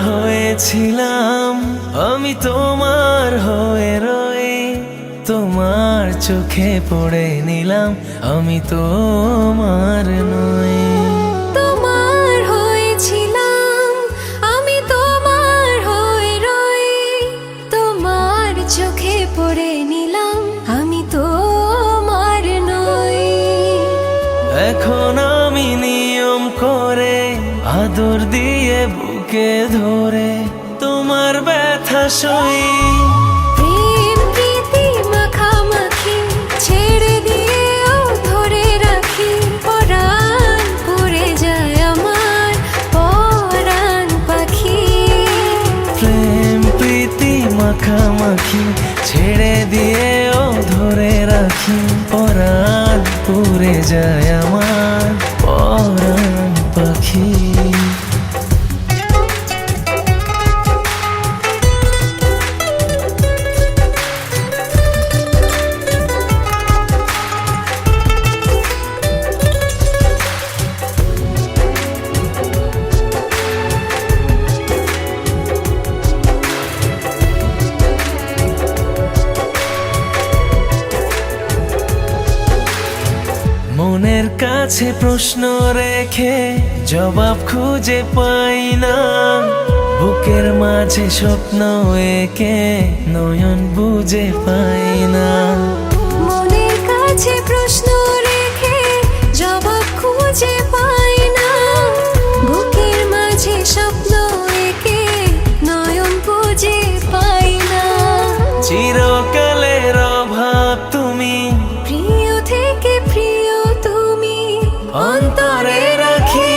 হয়েছিলাম, আমি তোমার হয়ে রই, তোমার চোখে পড়ে নিলাম আমি তোমার নই। তোমার হয়েছিলাম, আমি তোমার হয়ে রই, তোমার চোখে পড়ে নিলাম আমি তোমার নই। এখন আমি নিয়ম করে আদর দিয়ে বুকে ধরে তোমার ব্যথা সই। প্রেম প্রীতি মাখামাখি ছেড়ে দিয়েও ধরে রাখি, পরাণ পড়ে যায় আমার পরাণ পাখি। প্রেম প্রীতি মাখামাখি ছেড়ে দিয়েও ধরে রাখি, পরাণ পুড়ে যায় আমার পরাণ পাখি। মনের কাছে প্রশ্ন রেখে জবাব খুঁজে পাই না, বুকের মাঝে স্বপ্ন এঁকে নয়ন বুঝে পাই না। মনের কাছে প্রশ্ন রেখে জবাব খুঁজে পাই না, বুকের মাঝে স্বপ্ন এঁকে নয়ন বুঝে পাই না। চিরকালের অভাব তুমি, প্রিয় থেকে প্রিয় তুমি অন্তরে রাখি।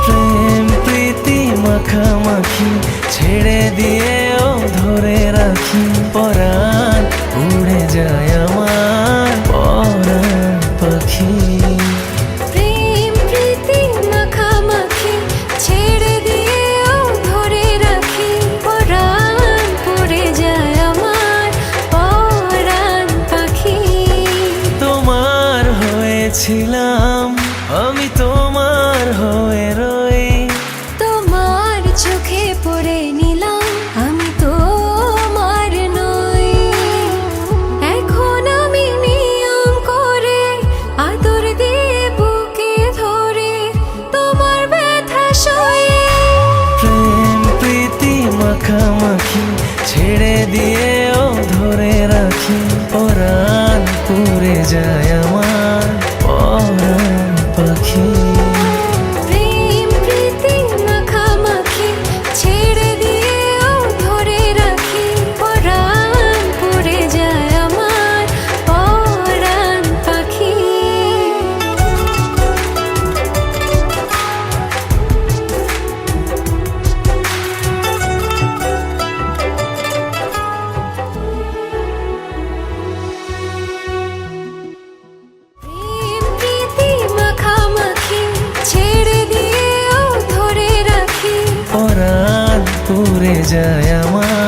প্রেম প্রীতি মাখামাখি ছেড়ে দিয়েও ধরে রাখি, পরাণ উড়ে যায় আমার পরাণ পাখি। প্রেম প্রীতি মাখামাখি ছেড়ে দিয়েও ধরে রাখি, পরাণ পড়ে যায় আমার পরাণ পাখি। তোমার হয়েছিলাম, আমি তোমার হয়ে রই, তোমার চোখে পড়ে নিলাম আমি তোমার নই। এখন আমি নিয়ম করে আদর দিয়ে বুকে ধরে তোমার ব্যথা সয়ে। প্রেম প্রীতি মাখামাখি ছেড়ে দিয়েও ধরে রাখি, পরাণ পুড়ে যায় আমার পরাণ পাখি। প্রেম প্রীতি মাখামাখি ছেড়ে দিয়েও ধরে রাখি, পরাণ পড়ে যায় আমার পরাণ পাখি। প্রেম প্রীতি মাখামাখি ছেড়ে দিয়েও ধরে রাখি, পরাণ পুড়ে যায় আমার